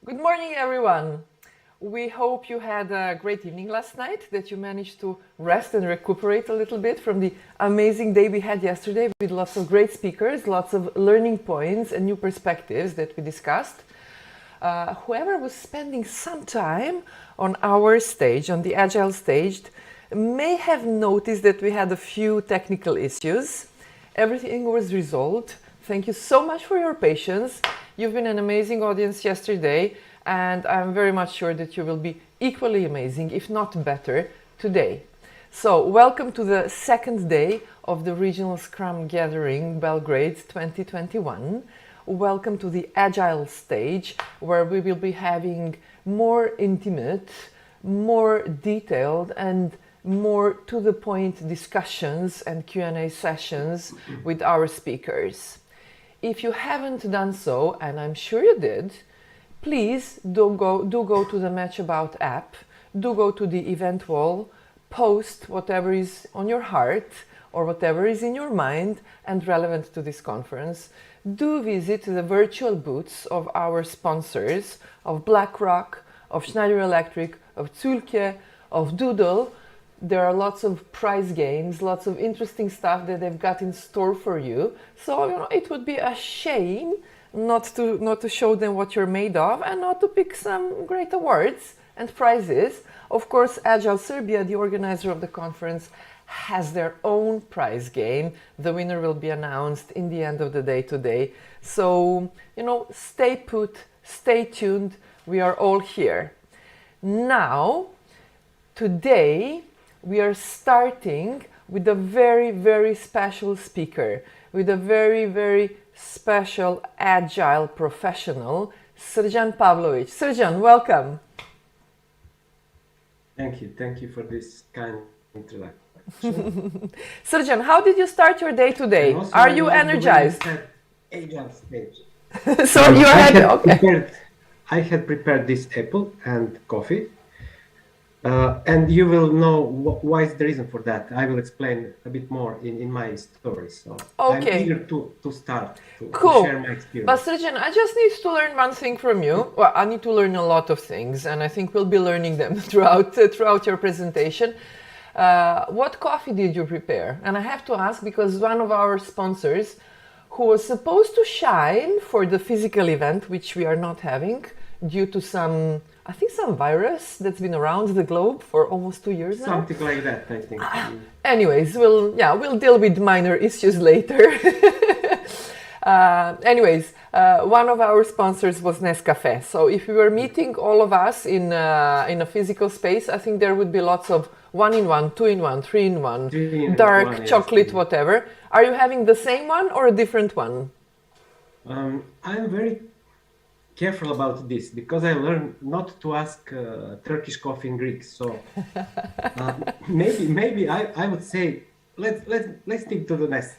Good morning, everyone. We hope you had a great evening last night, that you managed to rest and recuperate a little bit from the amazing day we had yesterday with lots of great speakers, lots of learning points and new perspectives that we discussed. Whoever was spending some time on our stage, on the Agile stage, may have noticed that we had a few technical issues. Everything was resolved. Thank you so much for your patience. You've been an amazing audience yesterday, and I'm very much sure that you will be equally amazing, if not better, today. So, welcome to the second day of the Regional Scrum Gathering Belgrade 2021. Welcome to the Agile Stage, where we will be having more intimate, more detailed, and more to-the-point discussions and Q&A sessions with our speakers. If you haven't done so, and I'm sure you did, please do go to the Match About app, do go to the event wall, post whatever is on your heart or whatever is in your mind and relevant to this conference. Do visit the virtual booths of our sponsors, of BlackRock, of Schneider Electric, of Zulke, of Doodle. There are lots of prize games, lots of interesting stuff that they've got in store for you. So, it would be a shame not to show them what you're made of and not to pick some great awards and prizes. Of course, Agile Serbia, the organizer of the conference, has their own prize game. The winner will be announced in the end of the day today. So, stay put, stay tuned. We are all here. Now, today, we are starting with a very, very special speaker, with a very, very special Agile professional, Srđan Pavlović. Srđan, welcome. Thank you for this kind introduction. Srđan, how did you start your day today? Are you energized? Agile Stage. So you're happy, okay. I had prepared this apple and coffee. And you will know why is the reason for that. I will explain a bit more in my story. So okay. I'm eager to start to share my experience. But Srđan, I just need to learn one thing from you. Well, I need to learn a lot of things, and I think we'll be learning them throughout your presentation. What coffee did you prepare? And I have to ask because one of our sponsors, who was supposed to shine for the physical event, which we are not having due to some virus that's been around the globe for almost 2 years now. Something like that, I think. Anyways, we'll deal with minor issues later. One of our sponsors was Nescafe. So if we were meeting all of us in a physical space, I think there would be lots of 1-in-1, 2-in-1, 3-in-1, dark chocolate, whatever. Are you having the same one or a different one? I'm very careful about this because I learned not to ask Turkish coffee in Greek. So maybe I would say let's stick to the nest.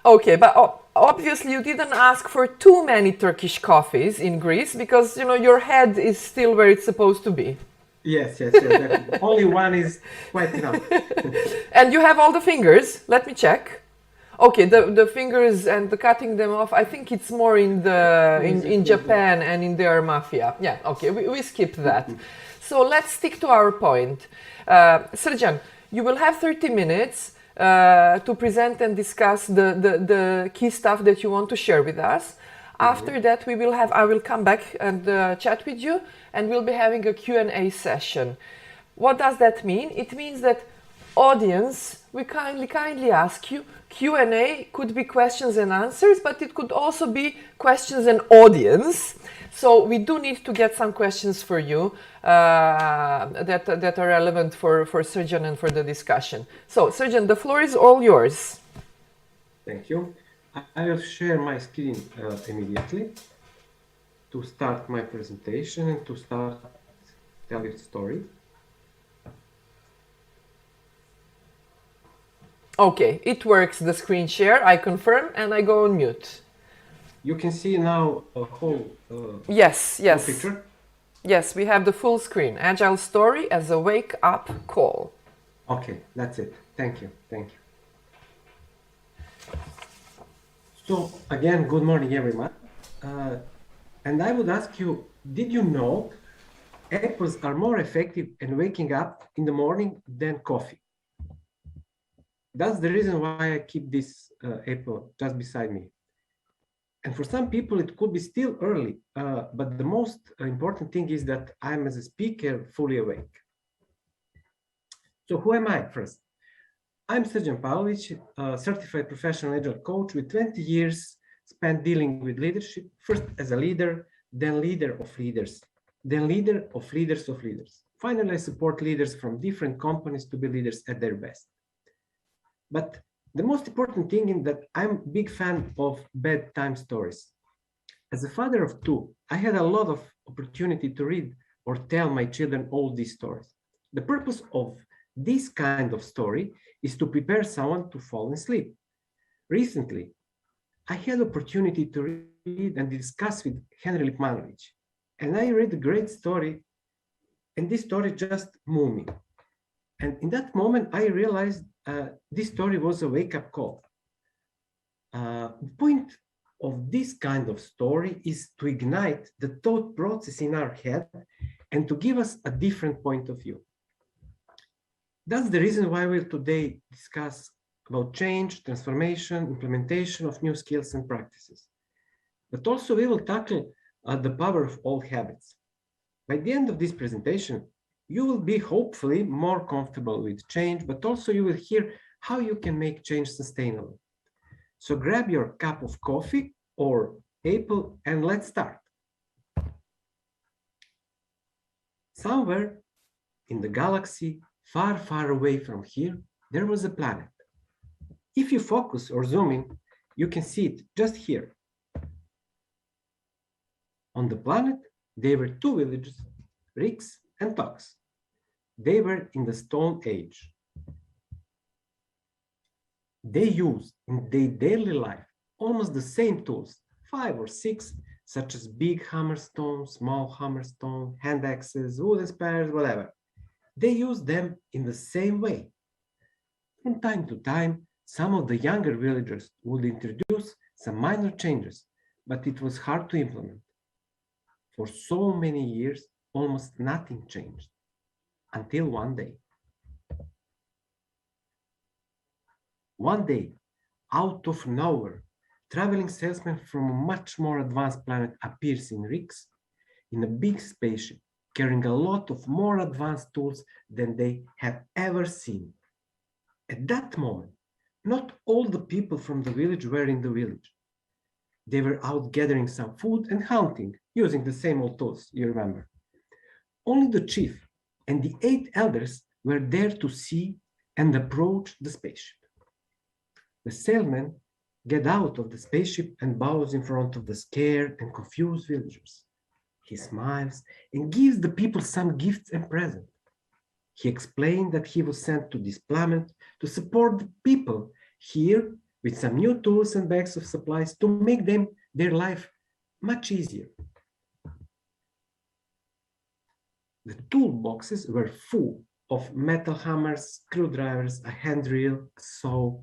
Okay, but obviously you didn't ask for too many Turkish coffees in Greece because your head is still where it's supposed to be. Yes. Only one is quite enough. And you have all the fingers. Let me check. Okay, the fingers and the cutting them off, I think it's more in Japan and in their mafia. Yeah, okay, we skip that. So let's stick to our point. Srđan, you will have 30 minutes to present and discuss the key stuff that you want to share with us. After that, I will come back and chat with you, and we'll be having a Q&A session. What does that mean? It means that audience, we kindly ask you, Q&A could be questions and answers, but it could also be questions and audience. So we do need to get some questions for you that are relevant for Srđan and for the discussion. So Srđan, the floor is all yours. Thank you. I will share my screen immediately to start my presentation and to start telling the story. Okay, it works, the screen share, I confirm, and I go on mute. You can see now a whole yes. picture? Yes, we have the full screen. Agile story as a wake-up call. Okay, that's it. Thank you. So, again, good morning, everyone. And I would ask you, did you know apples are more effective in waking up in the morning than coffee? That's the reason why I keep this apple just beside me. And for some people, it could be still early, but the most important thing is that I'm, as a speaker, fully awake. So who am I first? I'm Srđan Pavlović, a certified professional agile coach with 20 years spent dealing with leadership, first as a leader, then leader of leaders, then leader of leaders of leaders. Finally, I support leaders from different companies to be leaders at their best. But the most important thing is that I'm a big fan of bedtime stories. As a father of two, I had a lot of opportunity to read or tell my children all these stories. The purpose of this kind of story is to prepare someone to fall asleep. Recently, I had opportunity to read and discuss with Henry Lipmanovich, and I read a great story, and this story just moved me. And in that moment, I realized this story was a wake-up call. The point of this kind of story is to ignite the thought process in our head and to give us a different point of view. That's the reason why we'll today discuss about change, transformation, implementation of new skills and practices. But also we will tackle the power of old habits. By the end of this presentation, you will be hopefully more comfortable with change, but also you will hear how you can make change sustainable. So grab your cup of coffee or apple and let's start. Somewhere in the galaxy, far, far away from here, there was a planet. If you focus or zoom in, you can see it just here. On the planet, there were two villages, Rix and Tox. They were in the Stone Age. They used in their daily life almost the same tools, 5 or 6, such as big hammerstone, small hammerstone, hand axes, wooden spears, whatever. They used them in the same way. From time to time, some of the younger villagers would introduce some minor changes, but it was hard to implement. For so many years, almost nothing changed, until one day. One day, out of nowhere, traveling salesman from a much more advanced planet appears in Rix in a big spaceship, carrying a lot of more advanced tools than they have ever seen. At that moment, not all the people from the village were in the village. They were out gathering some food and hunting, using the same old tools, you remember. Only the chief and the 8 elders were there to see and approach the spaceship. The salesman gets out of the spaceship and bows in front of the scared and confused villagers. He smiles and gives the people some gifts and presents. He explained that he was sent to this planet to support the people here with some new tools and bags of supplies to make their life much easier. The toolboxes were full of metal hammers, screwdrivers, a hand drill, a saw.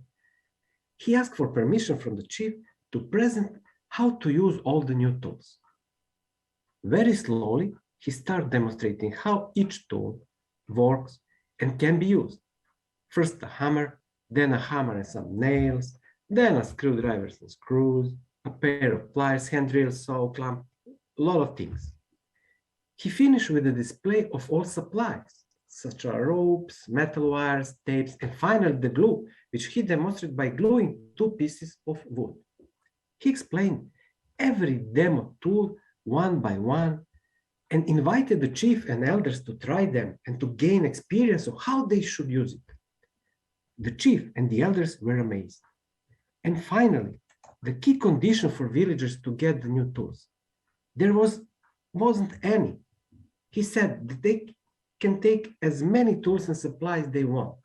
He asked for permission from the chief to present how to use all the new tools. Very slowly, he started demonstrating how each tool works and can be used. First a hammer, then a hammer and some nails, then a screwdriver and screws, a pair of pliers, hand drill, saw, clamp, a lot of things. He finished with a display of all supplies, such as ropes, metal wires, tapes, and finally the glue, which he demonstrated by gluing 2 pieces of wood. He explained every demo tool one by one and invited the chief and elders to try them and to gain experience of how they should use it. The chief and the elders were amazed. And finally, the key condition for villagers to get the new tools. There wasn't any. He said that they can take as many tools and supplies they want,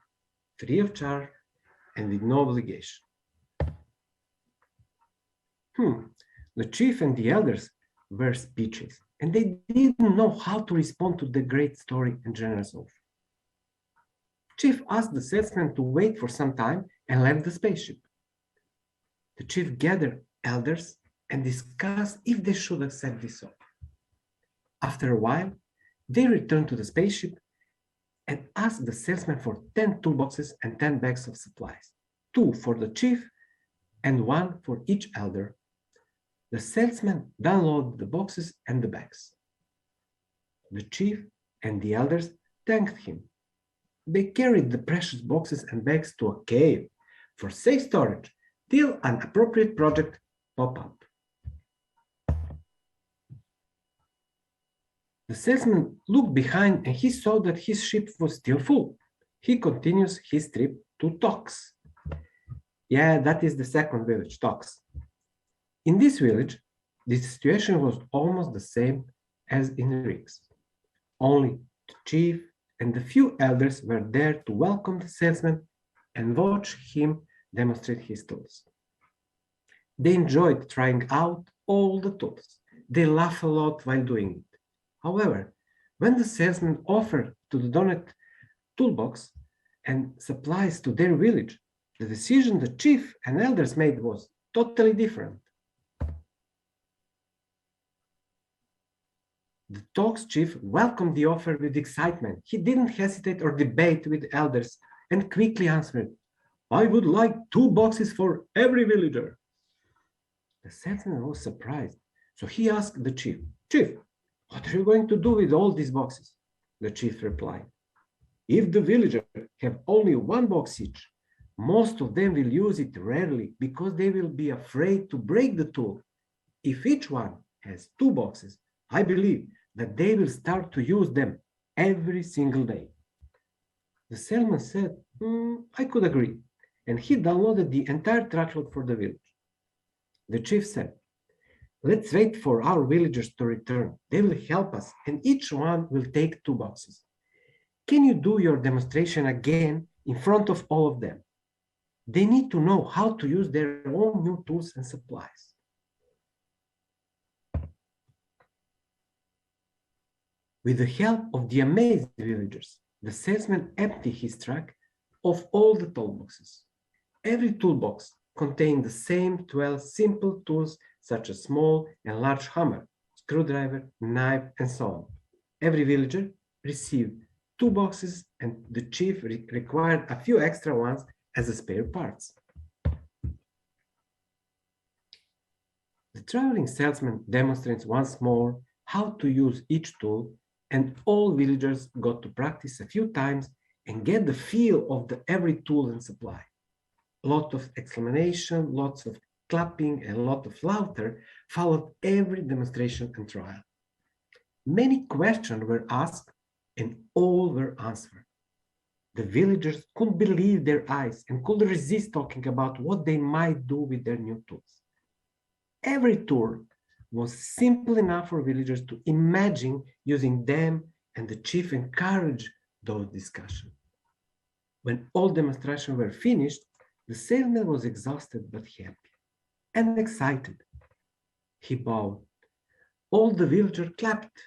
free of charge and with no obligation. The chief and the elders were speechless, and they didn't know how to respond to the great story and generous offer. Chief asked the salesman to wait for some time and left the spaceship. The chief gathered elders and discuss if they should accept this offer. After a while, they return to the spaceship and ask the salesman for 10 toolboxes and 10 bags of supplies, 2 for the chief and 1 for each elder. The salesman downloaded the boxes and the bags. The chief and the elders thanked him. They carried the precious boxes and bags to a cave for safe storage till an appropriate project pop up. The salesman looked behind and he saw that his ship was still full. He continues his trip to Tox. Yeah, that is the second village, Tox. In this village, the situation was almost the same as in Riggs. Only the chief and the few elders were there to welcome the salesman and watch him demonstrate his tools. They enjoyed trying out all the tools. They laughed a lot while doing it. However, when the salesman offered to donate toolbox and supplies to their village, the decision the chief and elders made was totally different. The Talks chief welcomed the offer with excitement. He didn't hesitate or debate with elders and quickly answered, "I would like 2 boxes for every villager." The salesman was surprised, so he asked the chief, "Chief, what are you going to do with all these boxes?" The chief replied, "If the villagers have only 1 box each, most of them will use it rarely because they will be afraid to break the tool. If each one has 2 boxes, I believe that they will start to use them every single day." The salesman said, "I could agree," and he downloaded the entire truckload for the village. The chief said, "Let's wait for our villagers to return. They will help us, and each one will take 2 boxes. Can you do your demonstration again in front of all of them? They need to know how to use their own new tools and supplies." With the help of the amazed villagers, the salesman emptied his truck of all the toolboxes. Every toolbox contained the same 12 simple tools such as small and large hammer, screwdriver, knife, and so on. Every villager received 2 boxes and the chief required a few extra ones as a spare parts. The traveling salesman demonstrates once more how to use each tool, and all villagers got to practice a few times and get the feel of every tool and supply. A lot of exclamation, lots of clapping, and a lot of laughter followed every demonstration and trial. Many questions were asked and all were answered. The villagers couldn't believe their eyes and couldn't resist talking about what they might do with their new tools. Every tool was simple enough for villagers to imagine using them, and the chief encouraged those discussions. When all demonstrations were finished, the salesman was exhausted but happy and excited. He bowed. All the villagers clapped.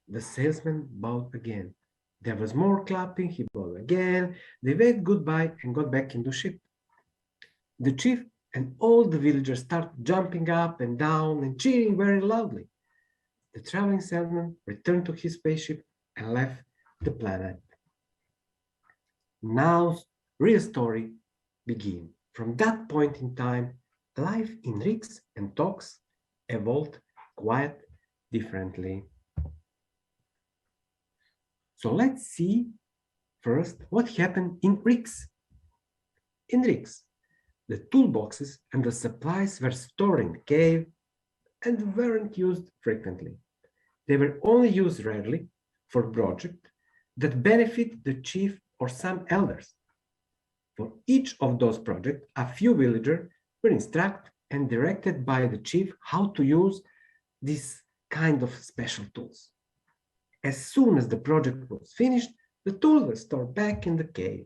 The salesman bowed again. There was more clapping. He bowed again. They waved goodbye and got back into ship. The chief and all the villagers started jumping up and down and cheering very loudly. The traveling salesman returned to his spaceship and left the planet. Now, real story begins. From that point in time, life in Rigs and Talks evolved quite differently. So let's see first what happened in Rigs. In Rigs, the toolboxes and the supplies were stored in the cave and weren't used frequently. They were only used rarely for projects that benefit the chief or some elders. For each of those projects, a few villagers were instructed and directed by the chief how to use this kind of special tools. As soon as the project was finished, the tools were stored back in the cave.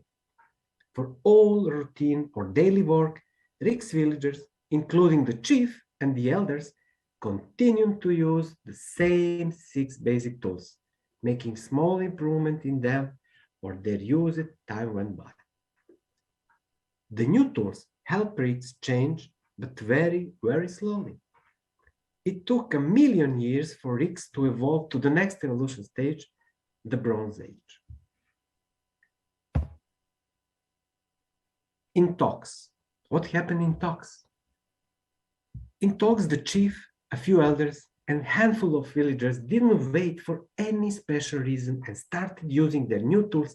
For all routine or daily work, Rick's villagers, including the chief and the elders, continued to use the same 6 basic tools, making small improvement in them or their use as time went by. The new tools help Rick's change, but very, very slowly. it took 1,000,000 years for rigs to evolve to the next evolution stage, the Bronze Age. In talks, what happened in talks? In talks, the chief, a few elders, and a handful of villagers didn't wait for any special reason and started using their new tools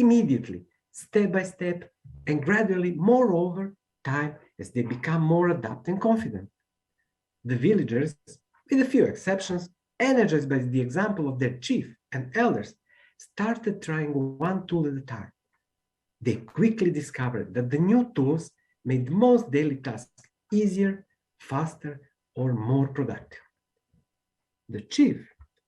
immediately, step by step, and gradually, moreover, time as they become more adept and confident. The villagers, with a few exceptions, energized by the example of their chief and elders, started trying one tool at a time. They quickly discovered that the new tools made most daily tasks easier, faster, or more productive. The chief,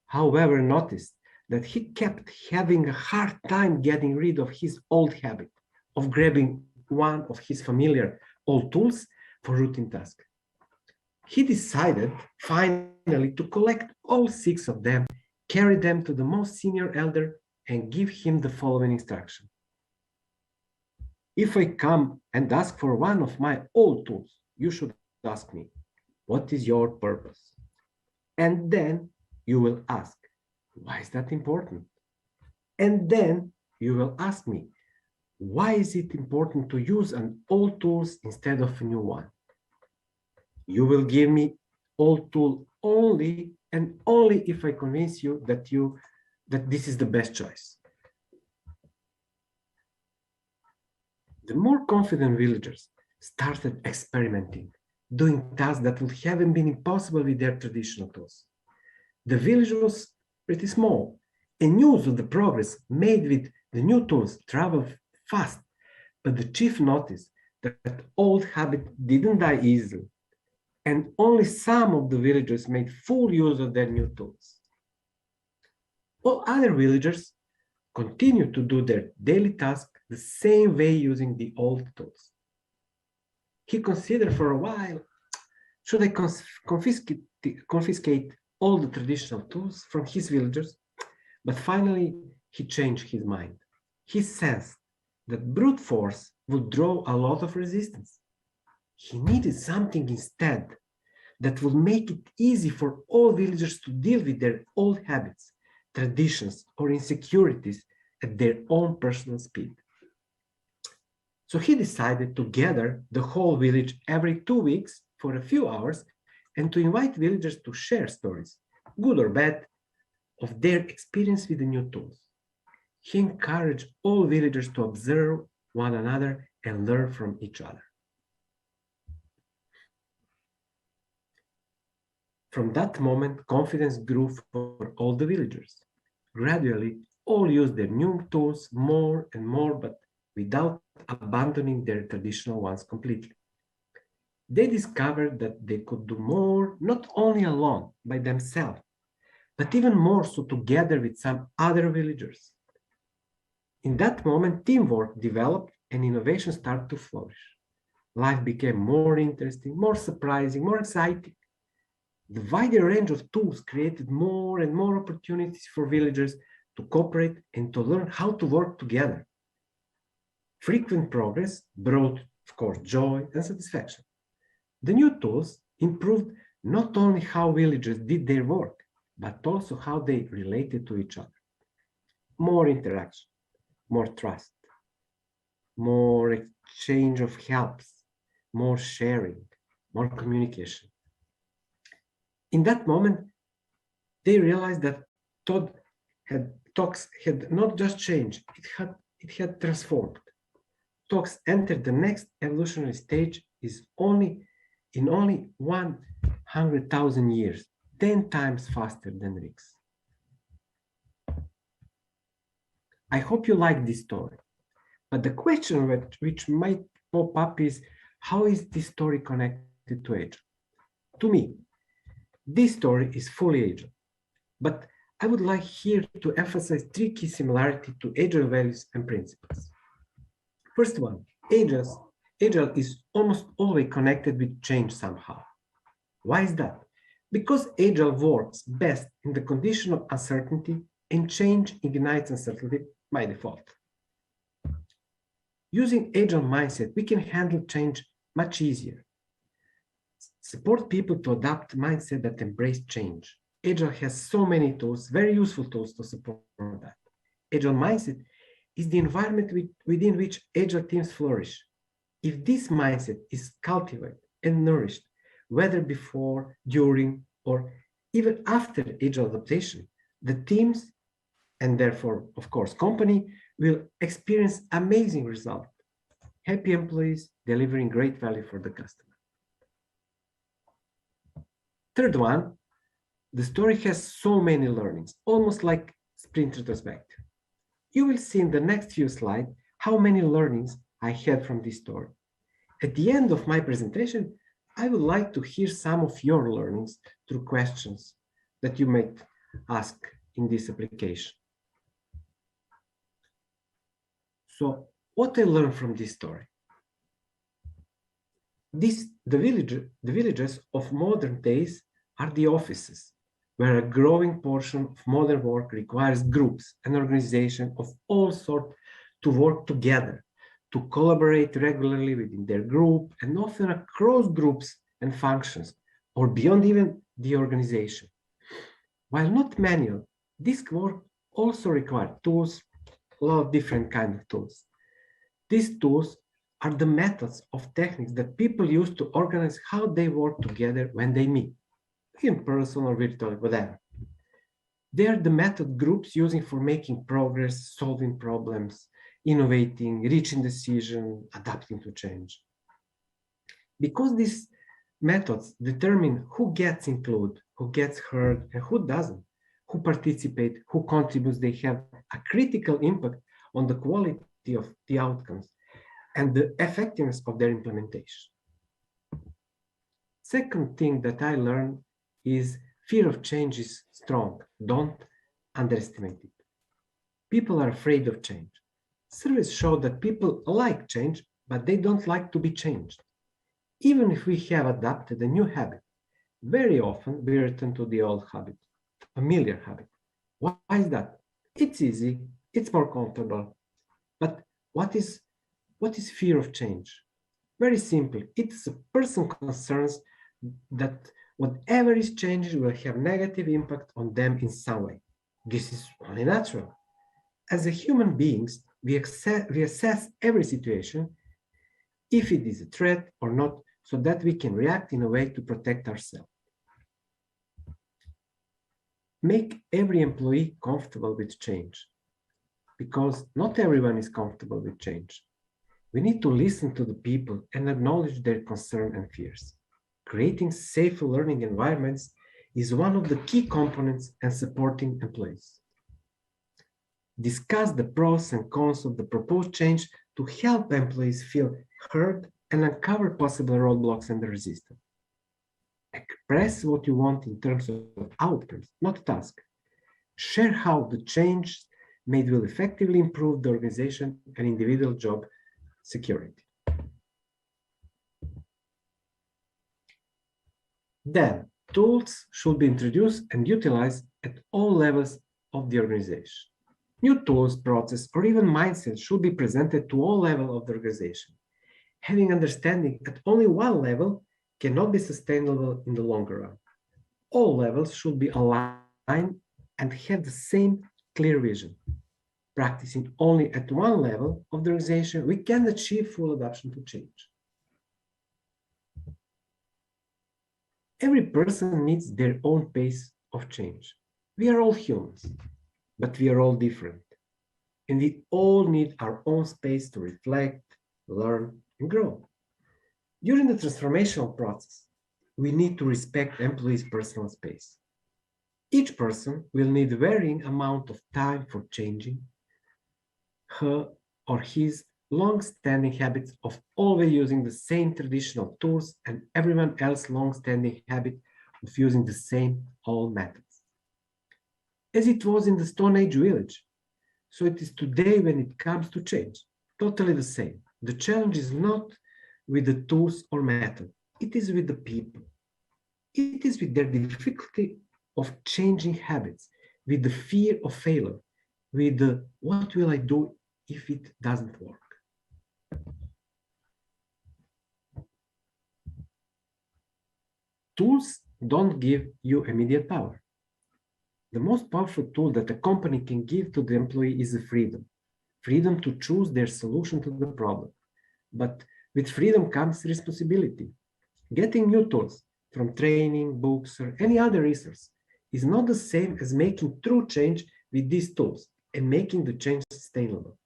however, noticed that he kept having a hard time getting rid of his old habit of grabbing one of his familiar old tools for routine tasks. He decided finally to collect all 6 of them, carry them to the most senior elder, and give him the following instruction. If I come and ask for one of my old tools, you should ask me, what is your purpose? And then you will ask, why is that important? And then you will ask me, why is it important to use an old tools instead of a new one? You will give me old tool only and only if I convince you that this is the best choice. The more confident villagers started experimenting, doing tasks that would have been impossible with their traditional tools. The village was pretty small, and news of the progress made with the new tools traveled fast, but the chief noticed that old habit didn't die easily, and only some of the villagers made full use of their new tools. All other villagers continued to do their daily tasks the same way using the old tools. He considered for a while, should I confiscate all the traditional tools from his villagers? But finally, he changed his mind. He sensed that brute force would draw a lot of resistance. He needed something instead that would make it easy for all villagers to deal with their old habits, traditions, or insecurities at their own personal speed. So he decided to gather the whole village every 2 weeks for a few hours and to invite villagers to share stories, good or bad, of their experience with the new tools. He encouraged all villagers to observe one another and learn from each other. From that moment, confidence grew for all the villagers. Gradually, all used their new tools more and more, but without abandoning their traditional ones completely. They discovered that they could do more, not only alone, by themselves, but even more so together with some other villagers. In that moment, teamwork developed and innovation started to flourish. Life became more interesting, more surprising, more exciting. The wider range of tools created more and more opportunities for villagers to cooperate and to learn how to work together. Frequent progress brought, of course, joy and satisfaction. The new tools improved not only how villagers did their work, but also how they related to each other. More interaction, more trust, more exchange of helps, more sharing, more communication. In that moment, they realized that talks had not just changed, it had transformed. Talks entered the next evolutionary stage in only 100,000 years, 10 times faster than rigs. I hope you like this story, but the question which might pop up is, how is this story connected to Agile? To me, this story is fully Agile, but I would like here to emphasize 3 key similarities to Agile values and principles. First one, Agile is almost always connected with change somehow. Why is that? Because Agile works best in the condition of uncertainty, and change ignites uncertainty by default. Using Agile mindset, we can handle change much easier. support people to adopt mindset that embrace change. Agile has so many tools, very useful tools to support that. Agile mindset is the environment within which Agile teams flourish. If this mindset is cultivated and nourished, whether before, during, or even after Agile adaptation, the teams, and therefore, of course, company, will experience amazing results. Happy employees delivering great value for the customer. Third one, the story has so many learnings, almost like sprint retrospective. You will see in the next few slides how many learnings I had from this story. At the end of my presentation, I would like to hear some of your learnings through questions that you might ask in this application. So, what I learned from this story? The villages of modern days are the offices, where a growing portion of modern work requires groups and organizations of all sorts to work together, to collaborate regularly within their group and often across groups and functions, or beyond even the organization. While not manual, this work also requires tools, a lot of different kinds of tools. These tools are the methods of techniques that people use to organize how they work together when they meet, in person or virtually, whatever. They are the method groups using for making progress, solving problems, innovating, reaching decisions, adapting to change. Because these methods determine who gets included, who gets heard, and who doesn't, who participate, who contributes, they have a critical impact on the quality of the outcomes and the effectiveness of their implementation. Second thing that I learned is fear of change is strong. Don't underestimate it. People are afraid of change. Surveys show that people like change, but they don't like to be changed. Even if we have adopted a new habit, very often we return to the old habit, familiar habit. Why is that? It's easy, it's more comfortable. But what is fear of change? Very simple. It's a person concerns that whatever is changing will have negative impact on them in some way. This is only natural. As a human beings, we assess every situation, if it is a threat or not, so that we can react in a way to protect ourselves. Make every employee comfortable with change, because not everyone is comfortable with change. We need to listen to the people and acknowledge their concern and fears. Creating safe learning environments is one of the key components in supporting employees. Discuss the pros and cons of the proposed change to help employees feel heard and uncover possible roadblocks and resistance. Express what you want in terms of outcomes, not tasks. Share how the change made will effectively improve the organization and individual job security. Then, tools should be introduced and utilized at all levels of the organization. New tools, process, or even mindset should be presented to all levels of the organization. Having understanding at only one level cannot be sustainable in the longer run. All levels should be aligned and have the same clear vision. Practicing only at one level of the organization, we can achieve full adaptation to change. Every person needs their own pace of change. We are all humans, but we are all different. And we all need our own space to reflect, learn, and grow. During the transformational process, we need to respect employees' personal space. Each person will need varying amount of time for changing her or his long-standing habits of always using the same traditional tools and everyone else's long-standing habit of using the same old methods. As it was in the Stone Age village, so it is today when it comes to change, totally the same. The challenge is not with the tools or method, it is with the people. It is with their difficulty of changing habits, with the fear of failure, with the what will I do if it doesn't work. tools don't give you immediate power. The most powerful tool that a company can give to the employee is the freedom. Freedom to choose their solution to the problem. But with freedom comes responsibility. Getting new tools from training, books, or any other resource is not the same as making true change with these tools and making the change sustainable.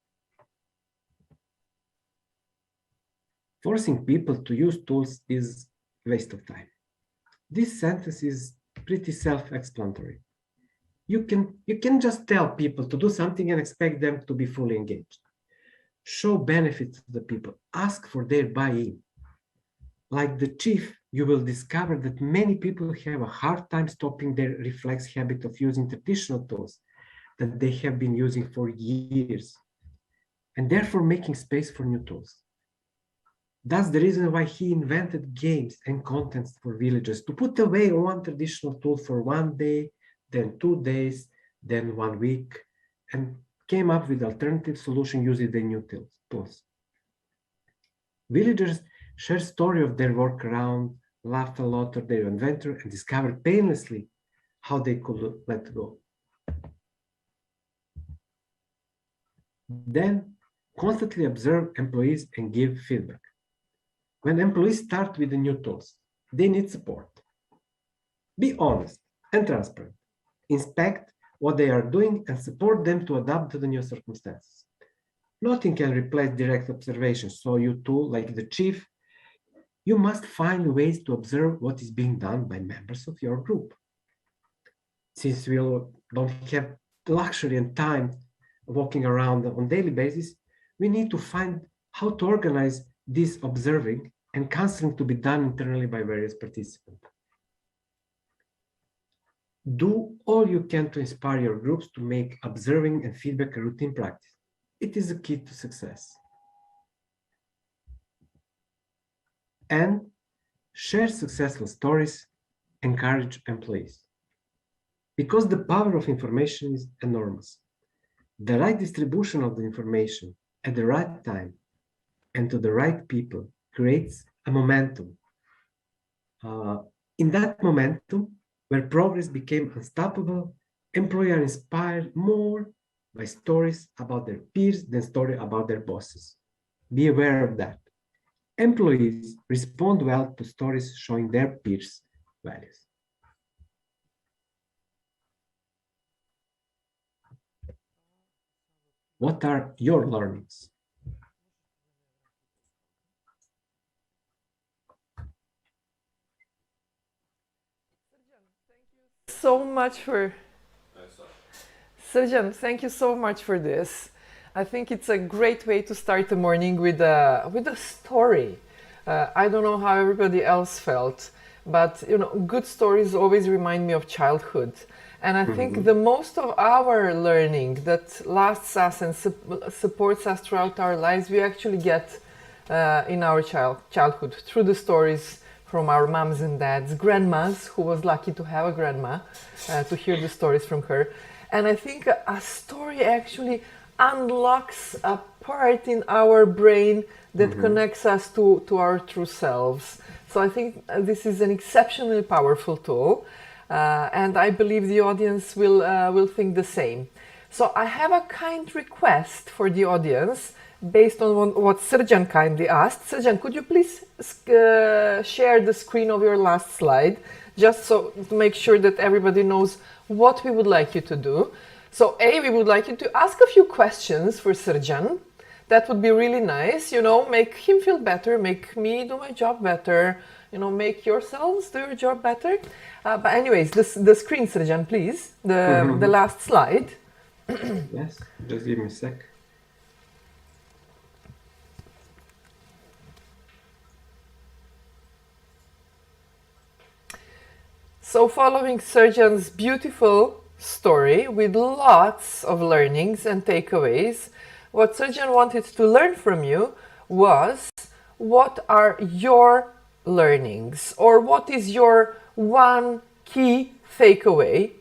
Forcing people to use tools is a waste of time. This sentence is pretty self-explanatory. You can just tell people to do something and expect them to be fully engaged. Show benefits to the people, ask for their buy-in. Like the chief, you will discover that many people have a hard time stopping their reflex habit of using traditional tools that they have been using for years, and therefore making space for new tools. That's the reason why he invented games and contents for villagers, to put away one traditional tool for 1 day, then 2 days, then 1 week, and came up with alternative solution using the new tools. Villagers share story of their workaround, laugh a lot at their adventure, and discover painlessly how they could let go. Then constantly observe employees and give feedback. When employees start with the new tools, they need support. Be honest and transparent. Inspect what they are doing and support them to adapt to the new circumstances. Nothing can replace direct observation, so you too, like the chief, you must find ways to observe what is being done by members of your group. Since we don't have the luxury and time walking around on a daily basis, we need to find how to organize this observing and counseling to be done internally by various participants. Do all you can to inspire your groups to make observing and feedback a routine practice. It is the key to success. And share successful stories, encourage employees. Because the power of information is enormous. The right distribution of the information at the right time and to the right people creates a momentum. In that momentum, where progress became unstoppable, employees are inspired more by stories about their peers than stories about their bosses. Be aware of that. Employees respond well to stories showing their peers' values. What are your learnings? So much for Srđan, thank you so much for this. I think it's a great way to start the morning with a story. I don't know how everybody else felt, but good stories always remind me of childhood. And I think the most of our learning that lasts us and supports us throughout our lives, we actually get in our childhood through the stories from our moms and dads, grandmas, who was lucky to have a grandma, to hear the stories from her. And I think a story actually unlocks a part in our brain that connects us to our true selves. So I think this is an exceptionally powerful tool, and I believe the audience will think the same. So I have a kind request for the audience based on what Srđan kindly asked. Srđan, could you please share the screen of your last slide, just so to make sure that everybody knows what we would like you to do. So we would like you to ask a few questions for Srđan. That would be really nice, make him feel better, make me do my job better, make yourselves do your job better. But anyways, the screen, Srđan, please, the last slide. Yes, just give me a sec. So following Srđan's beautiful story with lots of learnings and takeaways, what Srđan wanted to learn from you was, what are your learnings, or what is your one key takeaway?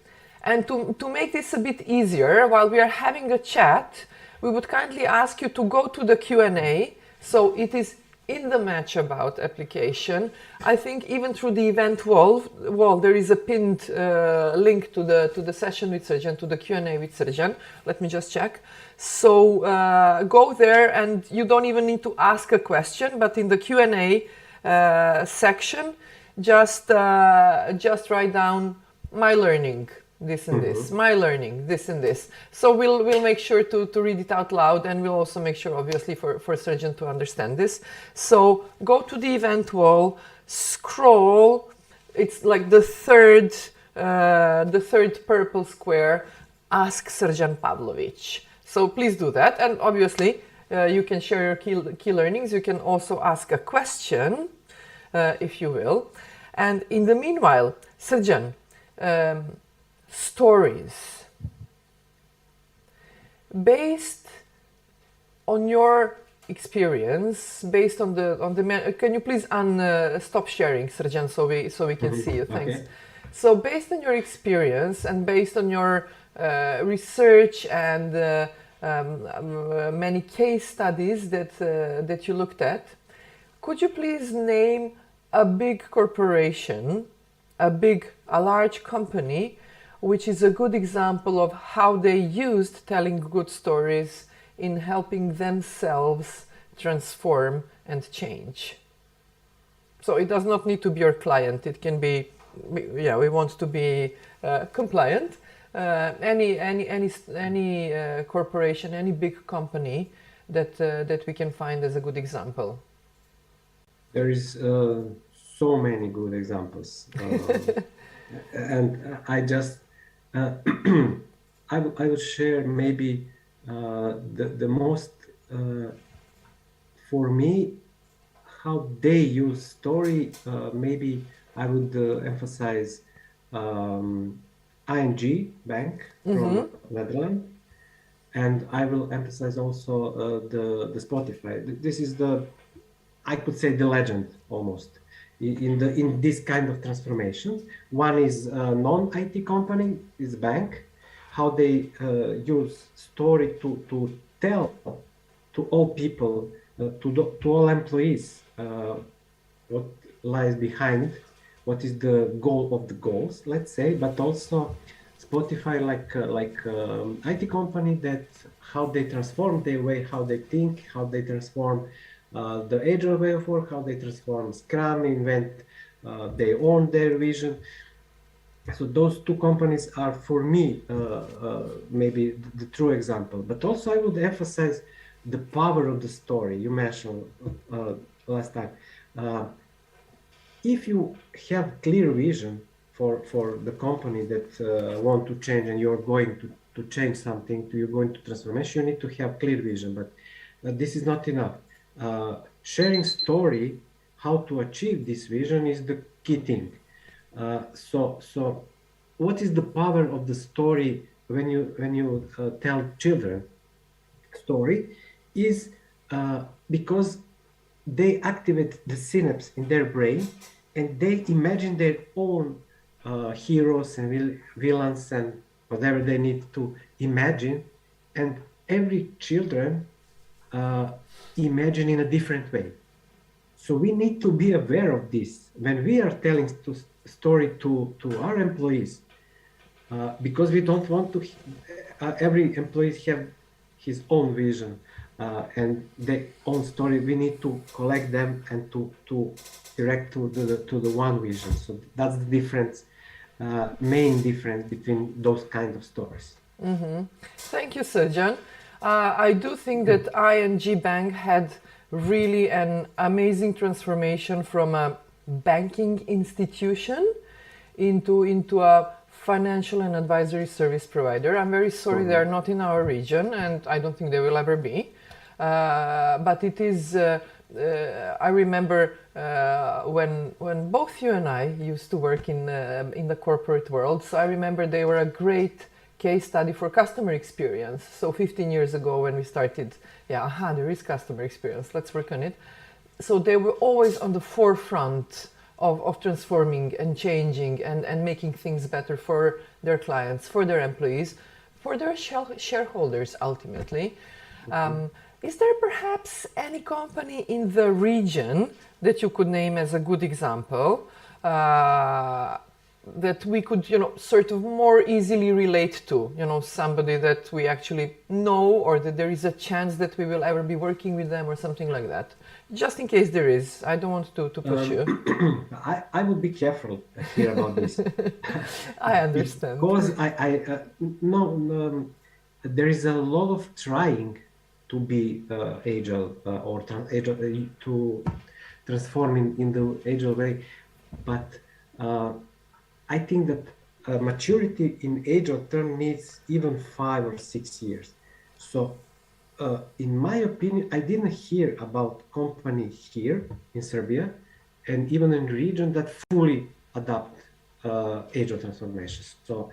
And to make this a bit easier, while we are having a chat, we would kindly ask you to go to the Q&A, so it is in the match about application. I think even through the event wall there is a pinned link to the session with Srđan, to the Q&A with Srđan. Let me just check. So go there, and you don't even need to ask a question, but in the Q&A section, just write down my learning, this and this, my learning, this and this. So we'll make sure to read it out loud, and we'll also make sure, obviously, for Srđan to understand this. So go to the event wall, scroll. It's like the third purple square. Ask Srđan Pavlović. So please do that, and obviously you can share your key learnings. You can also ask a question, if you will. And in the meanwhile, Srđan, stories based on your experience, based on the can you please stop sharing, Srđan, so we can see you. Thanks. Okay. So based on your experience and based on your research and many case studies that you looked at, could you please name a big corporation, a large company, which is a good example of how they used telling good stories in helping themselves transform and change? So it does not need to be your client. It can be, we want to be compliant. Any corporation, any big company that we can find as a good example. There is so many good examples, and I just I will share maybe the most for me how they use story. Maybe I would emphasize ING Bank from Netherlands, and I will emphasize also the Spotify. This is I could say the legend almost in this kind of transformations. One is a non-IT company, is bank, how they use story to tell to all people, to all employees, what lies behind, what is the goal of the goals, let's say, but also Spotify like IT company, that how they transform their way, how they think, how they transform the Agile way of work, how they transform Scrum, invent their vision. So those two companies are for me maybe the true example. But also I would emphasize the power of the story you mentioned last time. If you have clear vision for the company that want to change, and you're going to change something, you're going to transformation, you need to have clear vision. But this is not enough. Sharing story, how to achieve this vision, is the key thing. So what is the power of the story when you tell children story is because they activate the synapse in their brain, and they imagine their own heroes and villains and whatever they need to imagine, and every children imagine in a different way. So we need to be aware of this when we are telling story to our employees, because we don't want to every employee have his own vision and their own story. We need to collect them and to direct to the one vision. So that's the difference, main difference between those kind of stories. Thank you, Srđan. I do think that ING Bank had really an amazing transformation from a banking institution into a financial and advisory service provider. I'm very sorry they are not in our region, and I don't think they will ever be. But it is, I remember when both you and I used to work in the corporate world, so I remember they were a great case study for customer experience. So 15 years ago when we started, there is customer experience, let's work on it. So they were always on the forefront of transforming and changing and making things better for their clients, for their employees, for their shareholders ultimately. Is there perhaps any company in the region that you could name as a good example that we could, sort of more easily relate to? Somebody that we actually know, or that there is a chance that we will ever be working with them, or something like that. Just in case there is, I don't want to push you. I would be careful here about this. I understand. Because no, there is a lot of trying to be agile or agile, to transform in the agile way, but I think that maturity in agile term needs even 5 or 6 years. So in my opinion, I didn't hear about company here in Serbia and even in the region that fully adopt agile transformations. So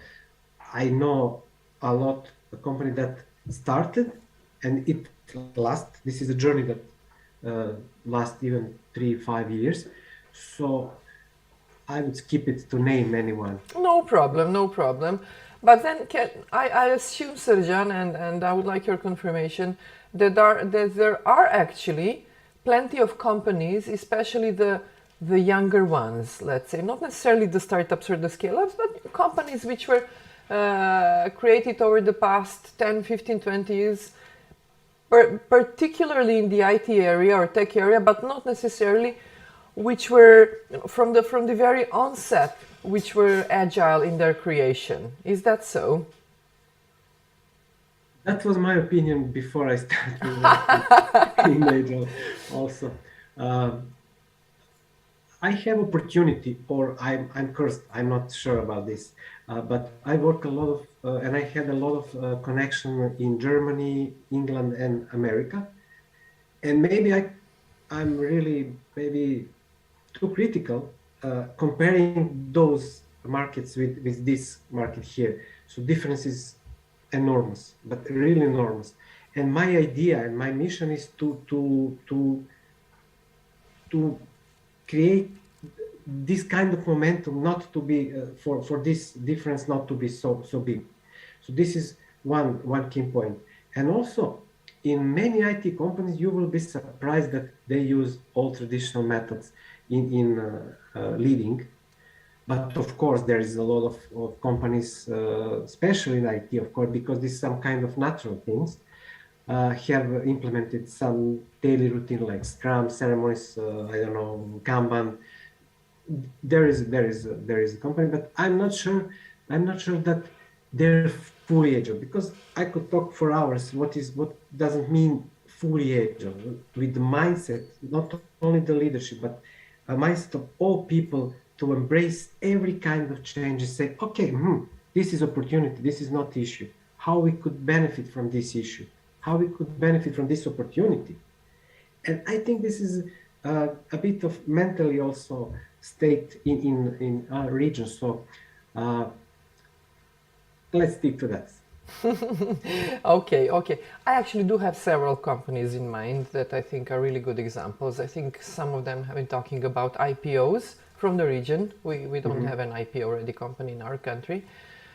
I know a lot of company that started and it lasts. This is a journey that lasts even 3-5 years. So I would skip it to name anyone. No problem, no problem. But then I assume, Srđan, and I would like your confirmation, that there are actually plenty of companies, especially the younger ones, let's say, not necessarily the startups or the scale-ups, but companies which were created over the past 10, 15, 20 years, particularly in the IT area or tech area, but not necessarily, which were from the very onset, which were agile in their creation. Is that so? That was my opinion before I started in agile also. I have opportunity, or I'm cursed, I'm not sure about this, but I work a lot of, and I had a lot of connection in Germany, England, and America. And maybe I'm really maybe too critical comparing those markets with this market here. So difference is enormous, but really enormous. And my idea and my mission is to create this kind of momentum, not to be for this difference not to be so big. So this is one key point. And also, in many IT companies, you will be surprised that they use all traditional methods in leading. But of course, there is a lot of companies, especially in IT, of course, because this is some kind of natural things, have implemented some daily routine like Scrum, ceremonies, I don't know, Kanban. There is a company, but I'm not sure that they're fully agile, because I could talk for hours. What doesn't mean fully agile with the mindset, not only the leadership, but a mindset of all people to embrace every kind of change and say, okay, this is opportunity, this is not issue. How we could benefit from this issue, how we could benefit from this opportunity. And I think this is a bit of mentally also state in our region. So let's stick to that. Okay. I actually do have several companies in mind that I think are really good examples. I think some of them have been talking about IPOs from the region. We don't have an IPO ready company in our country.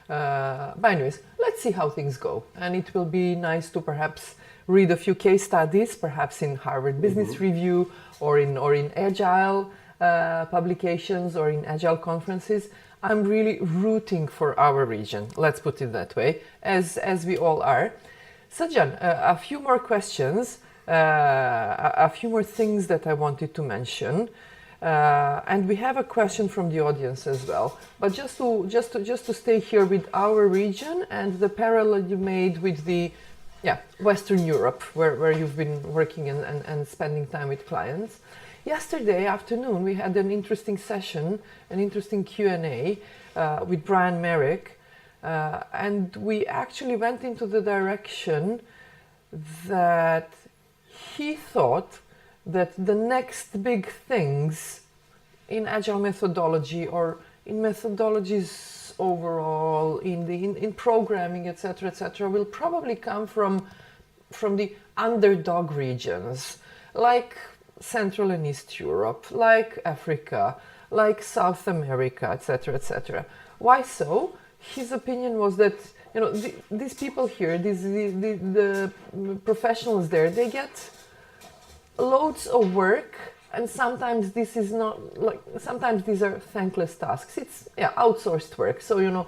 But anyways, let's see how things go. And it will be nice to perhaps read a few case studies, perhaps in Harvard Business Review or in Agile publications or in Agile conferences. I'm really rooting for our region, let's put it that way, as we all are. Srđan, a few more questions, a few more things that I wanted to mention. And we have a question from the audience as well. But just to stay here with our region and the parallel you made with the Western Europe, where you've been working and spending time with clients. Yesterday afternoon, we had an interesting session, an interesting Q&A with Brian Merrick, and we actually went into the direction that he thought that the next big things in Agile methodology or in methodologies overall, in programming, etc., will probably come from the underdog regions, like Central and East Europe, like Africa, like South America, etc. Why so? His opinion was that you know, these people here, the professionals there, they get loads of work, and sometimes this is not like, sometimes these are thankless tasks. It's outsourced work. So, you know,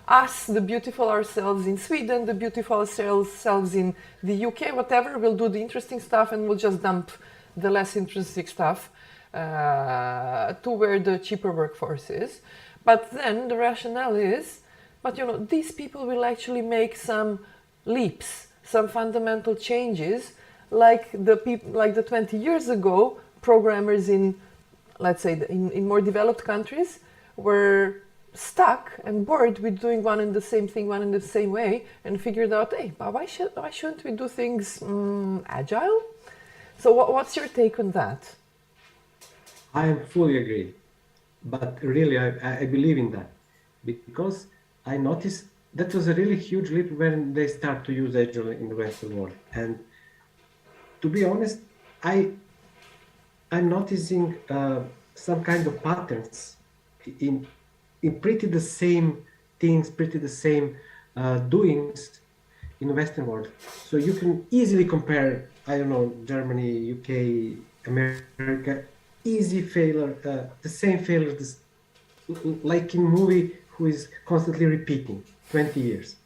us, the beautiful ourselves in Sweden, the beautiful ourselves in the UK, whatever, we'll do the interesting stuff and we'll just dump the less interesting stuff to where the cheaper workforce is. But then the rationale is, but you know, these people will actually make some leaps, some fundamental changes, like the 20 years ago, programmers in, let's say, in more developed countries were stuck and bored with doing one and the same thing, one in the same way, and figured out, hey, but why shouldn't we do things agile? So what's your take on that? I am fully agree, but really I believe in that, because I noticed that was a really huge leap when they start to use Agile in the Western world. And to be honest, I'm noticing some kind of patterns in pretty the same things, pretty the same doings in the Western world. So you can easily compare, I don't know, Germany, UK, America, easy failure, the same failure, like in movie who is constantly repeating 20 years.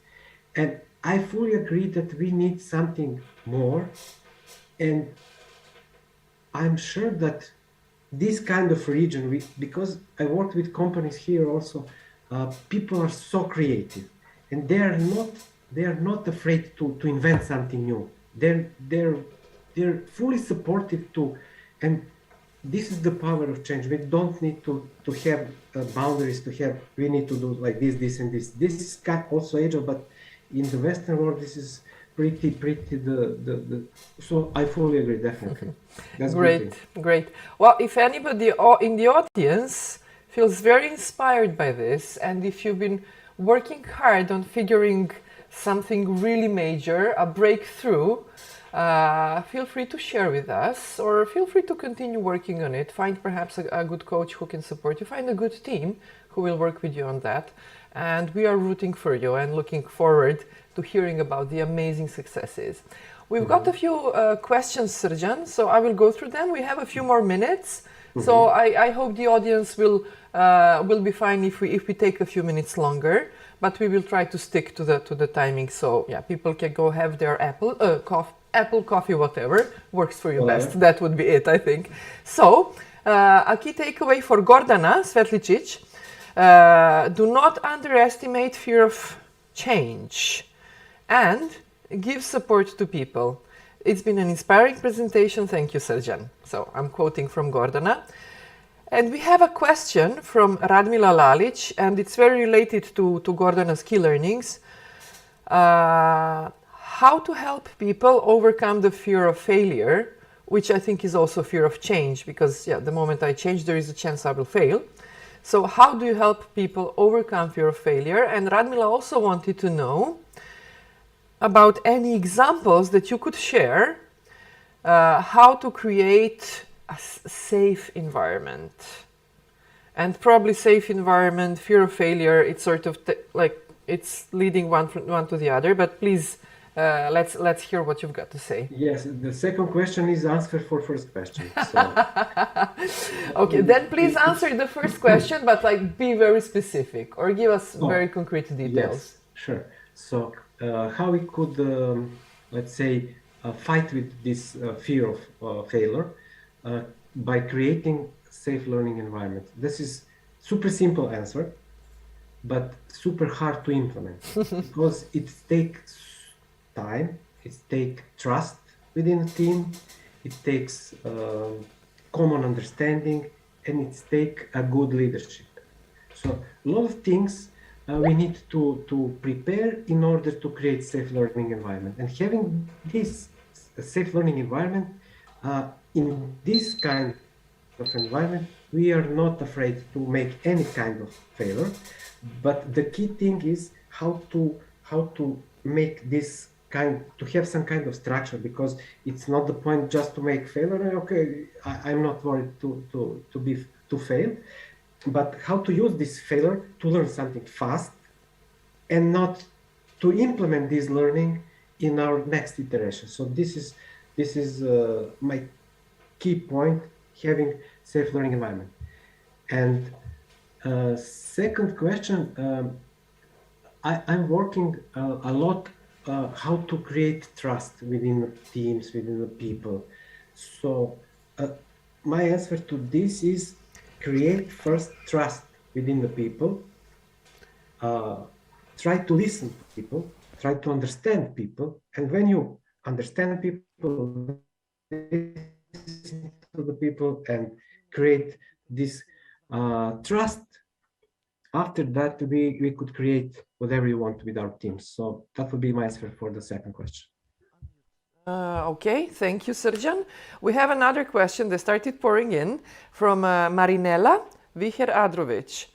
And I fully agree that we need something more. And I'm sure that this kind of region, because I worked with companies here also, people are so creative, and they are not afraid to invent something new. They're fully supportive to, and this is the power of change. We don't need to have boundaries, we need to do like this and this. This is also Agile, but in the Western world, this is pretty so I fully agree, definitely. That's great. Well, if anybody in the audience feels very inspired by this, and if you've been working hard on figuring something really major, a breakthrough, feel free to share with us, or feel free to continue working on it. Find perhaps a good coach who can support you. Find a good team who will work with you on that. And we are rooting for you and looking forward to hearing about the amazing successes. We've got a few questions, Srđan, so I will go through them. We have a few more minutes, so I hope the audience will be fine if we take a few minutes longer, but we will try to stick to the timing. So yeah, people can go have their apple coffee, whatever works for you best. That would be it, I think. So a key takeaway for Gordana Svetlicic: do not underestimate fear of change, and give support to people. It's been an inspiring presentation. Thank you, Srđan. So I'm quoting from Gordana. And we have a question from Radmila Lalic, and it's very related to Gordana's key learnings. How to help people overcome the fear of failure, which I think is also fear of change, because the moment I change, there is a chance I will fail. So how do you help people overcome fear of failure? And Radmila also wanted to know about any examples that you could share, how to create a safe environment. And probably safe environment, fear of failure, it's sort of like it's leading one to the other, but please let's hear what you've got to say. Yes, the second question is answer for first question. So. Okay, then please answer the first question, but like be very specific or give us very concrete details. Yes, sure. So how we could, let's say, fight with this fear of failure by creating safe learning environment. This is super simple answer, but super hard to implement because it takes time, it takes trust within a team, it takes common understanding, and it takes a good leadership. So a lot of things we need to prepare in order to create safe learning environment. And having this safe learning environment, in this kind of environment, we are not afraid to make any kind of failure. But the key thing is how to make this to have some kind of structure, because it's not the point just to make failure. Okay, I'm not worried to fail, but how to use this failure to learn something fast and not to implement this learning in our next iteration. So this is my key point: having safe learning environment. And second question, I'm working a lot how to create trust within the teams, within the people. So my answer to this is create first trust within the people. Try to listen to people, try to understand people, and when you understand people, listen to the people, and create this trust, after that we could create whatever you want with our teams. So that would be my answer for the second question. Okay, thank you, Srđan. We have another question that started pouring in from Marinela Viher-Adrovic.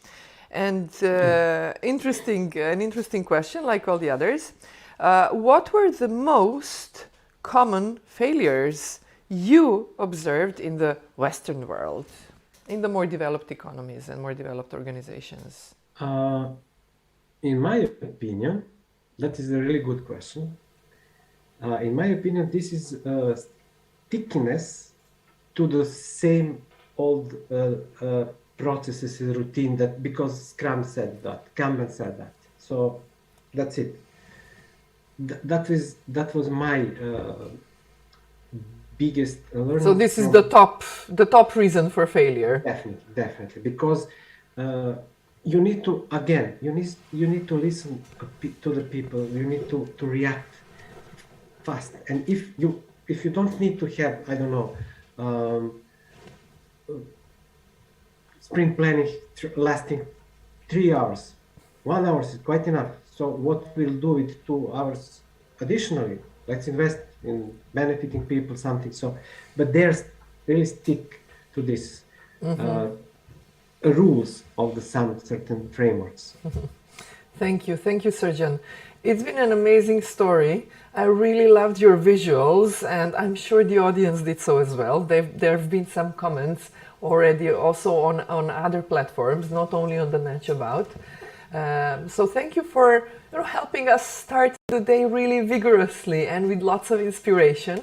And an interesting question, like all the others. What were the most common failures you observed in the Western world, in the more developed economies and more developed organizations? In my opinion, that is a really good question. In my opinion, this is stickiness to the same old processes and routine, that because Scrum said that, Kanban said that. So that's it. That was my biggest learning. So this is the top reason for failure. Definitely, because you need to, again, you need to listen to the people. You need to react fast. And if you don't need to have, I don't know, sprint planning lasting 3 hours, 1 hour is quite enough. So what we'll do with 2 hours additionally? Let's invest in benefiting people, something. So, but there's really stick to this rules of the some certain frameworks. Thank you, Srđan. It's been an amazing story. I really loved your visuals, and I'm sure the audience did so as well. There have been some comments already also on other platforms, not only on the Match About. So thank you for helping us start the day really vigorously and with lots of inspiration.